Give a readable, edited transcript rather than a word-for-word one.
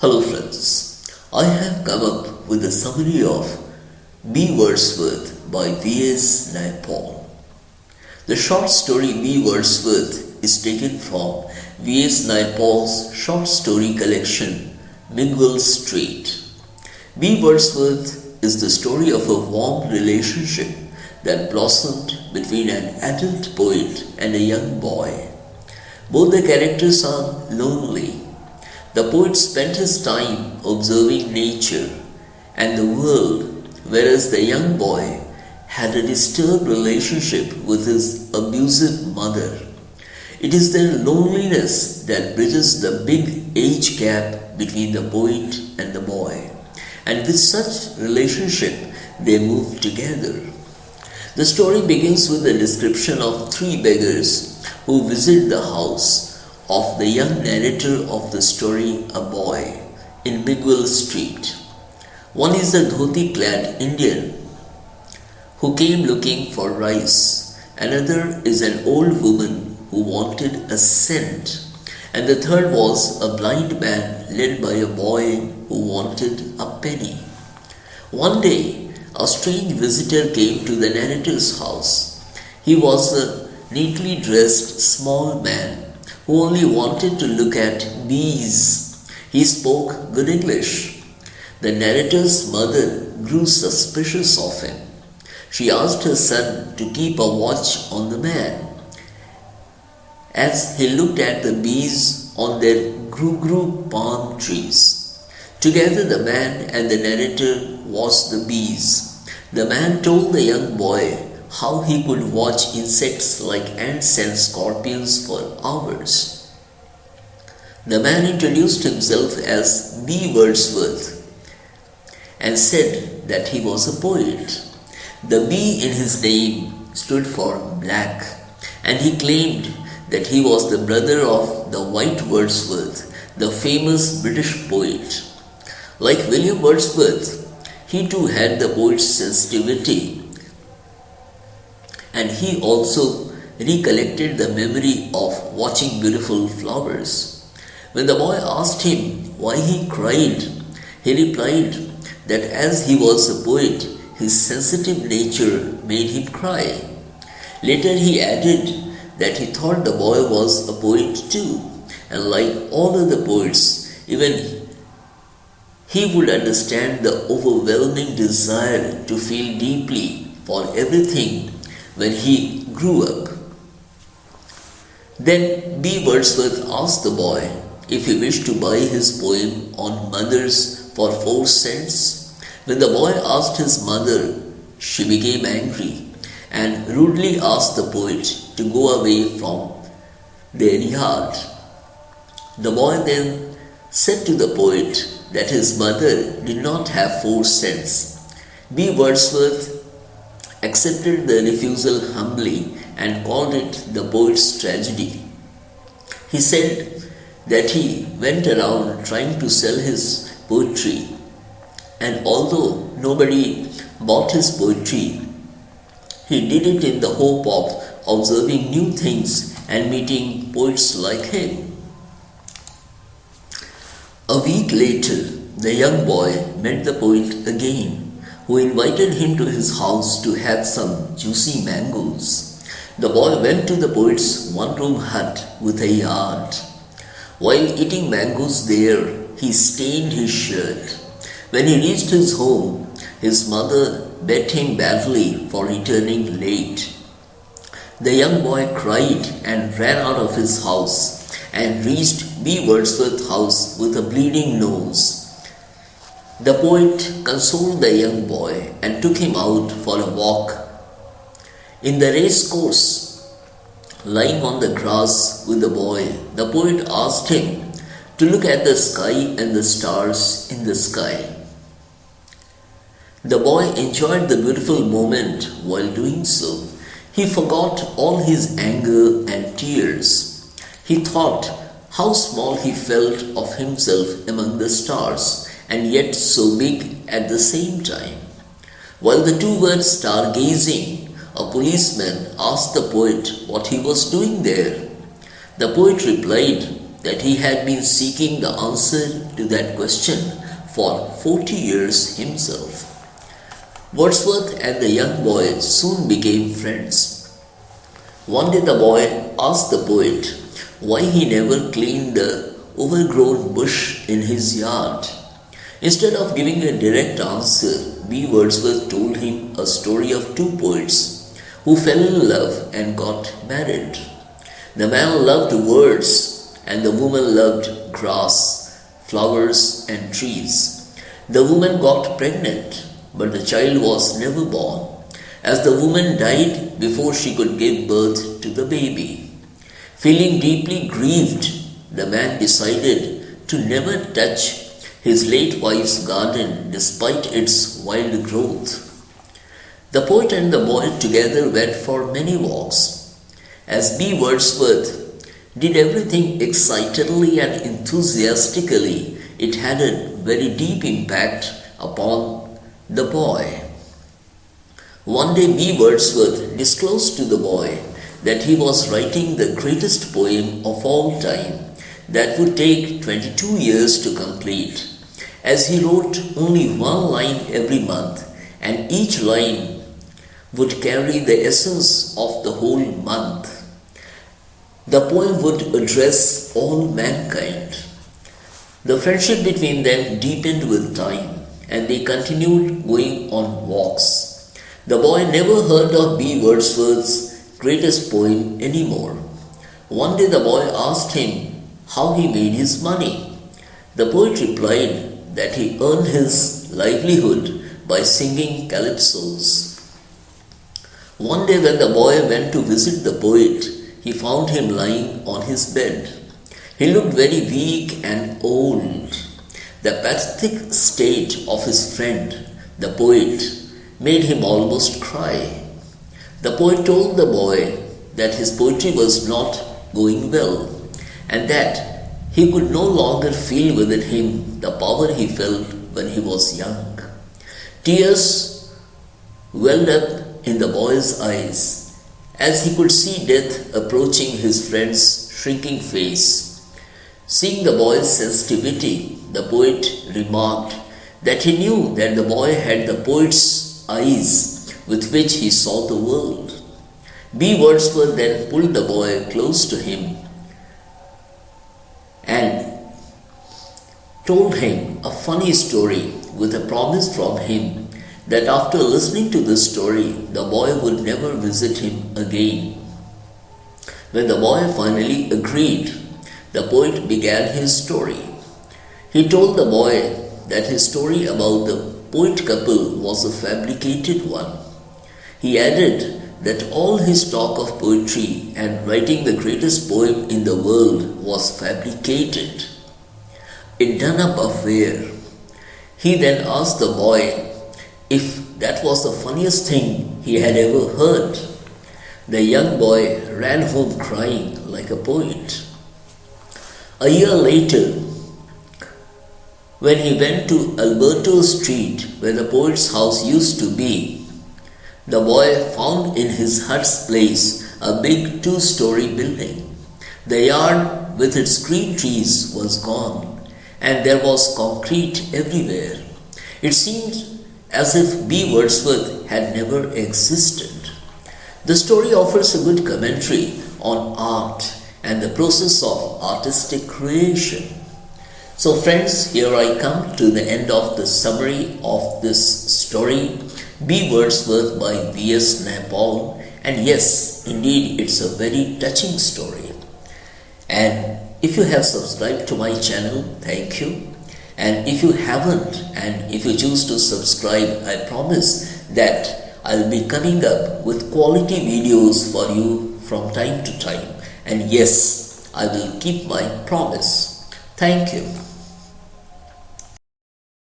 Hello friends, I have come up with a summary of B. Wordsworth by V.S. Naipaul. The short story B. Wordsworth is taken from V.S. Naipaul's short story collection Mingwell Street. B. Wordsworth is the story of a warm relationship that blossomed between an adult poet and a young boy. Both the characters are lonely. The poet spent his time observing nature and the world, whereas the young boy had a disturbed relationship with his abusive mother. It is their loneliness that bridges the big age gap between the poet and the boy, and with such relationship they move together. The story begins with a description of three beggars who visit the house of the young narrator of the story, a boy, in Mingwell Street. One is a dhoti-clad Indian who came looking for rice. Another is an old woman who wanted a cent. And the third was a blind man led by a boy who wanted a penny. One day, a strange visitor came to the narrator's house. He was a neatly dressed small man who only wanted to look at bees. He spoke good English. The narrator's mother grew suspicious of him. She asked her son to keep a watch on the man as he looked at the bees on their gru-gru palm trees. Together the man and the narrator watched the bees. The man told the young boy how he could watch insects like ants and scorpions for hours. The man introduced himself as B. Wordsworth and said that he was a poet. The B in his name stood for black, and he claimed that he was the brother of the white Wordsworth, the famous British poet. Like William Wordsworth, he too had the poet's sensitivity, and he also recollected the memory of watching beautiful flowers. When the boy asked him why he cried, he replied that as he was a poet, his sensitive nature made him cry. Later he added that he thought the boy was a poet too, and like all other poets, even he would understand the overwhelming desire to feel deeply for everything when he grew up. Then B. Wordsworth asked the boy if he wished to buy his poem on mothers for 4 cents. When the boy asked his mother, she became angry and rudely asked the poet to go away from their yard. The boy then said to the poet that his mother did not have 4 cents. B. Wordsworth accepted the refusal humbly and called it the poet's tragedy. He said that he went around trying to sell his poetry, and although nobody bought his poetry, he did it in the hope of observing new things and meeting poets like him. A week later, the young boy met the poet again, who invited him to his house to have some juicy mangoes. The boy went to the poet's one-room hut with a yard. While eating mangoes there, he stained his shirt. When he reached his home, his mother beat him badly for returning late. The young boy cried and ran out of his house and reached B. Wordsworth's house with a bleeding nose. The poet consoled the young boy and took him out for a walk. In the race course, lying on the grass with the boy, the poet asked him to look at the sky and the stars in the sky. The boy enjoyed the beautiful moment while doing so. He forgot all his anger and tears. He thought how small he felt of himself among the stars, and yet so big at the same time. While the two were stargazing, a policeman asked the poet what he was doing there. The poet replied that he had been seeking the answer to that question for 40 years himself. Wordsworth and the young boy soon became friends. One day the boy asked the poet why he never cleaned the overgrown bush in his yard. Instead of giving a direct answer, B. Wordsworth told him a story of two poets who fell in love and got married. The man loved words and the woman loved grass, flowers and trees. The woman got pregnant, but the child was never born, as the woman died before she could give birth to the baby. Feeling deeply grieved, the man decided to never touch his late wife's garden despite its wild growth. The poet and the boy together went for many walks. As B. Wordsworth did everything excitedly and enthusiastically, it had a very deep impact upon the boy. One day B. Wordsworth disclosed to the boy that he was writing the greatest poem of all time that would take 22 years to complete, as he wrote only one line every month, and each line would carry the essence of the whole month. The poem would address all mankind. The friendship between them deepened with time, and they continued going on walks. The boy never heard of B. Wordsworth's greatest poem anymore. One day the boy asked him how he made his money. The poet replied that he earned his livelihood by singing calypsos. One day when the boy went to visit the poet, he found him lying on his bed. He looked very weak and old. The pathetic state of his friend, the poet, made him almost cry. The poet told the boy that his poetry was not going well, and that he could no longer feel within him the power he felt when he was young. Tears welled up in the boy's eyes as he could see death approaching his friend's shrinking face. Seeing the boy's sensitivity, the poet remarked that he knew that the boy had the poet's eyes with which he saw the world. B. Wordsworth then pulled the boy close to him and told him a funny story with a promise from him that after listening to this story, the boy would never visit him again. When the boy finally agreed, the poet began his story. He told the boy that his story about the poet couple was a fabricated one. He added that all his talk of poetry and writing the greatest poem in the world was fabricated, a done-up affair. He then asked the boy if that was the funniest thing he had ever heard. The young boy ran home crying like a poet. A year later, when he went to Alberto Street, where the poet's house used to be, the boy found in his hut's place a big 2-story building. The yard with its green trees was gone, and there was concrete everywhere. It seemed as if B. Wordsworth had never existed. The story offers a good commentary on art and the process of artistic creation. So friends, here I come to the end of the summary of this story, B. Wordsworth by V.S. Naipaul. And yes, indeed, it's a very touching story. And if you have subscribed to my channel, thank you. And if you haven't, and if you choose to subscribe, I promise that I'll be coming up with quality videos for you from time to time. And yes, I will keep my promise. Thank you.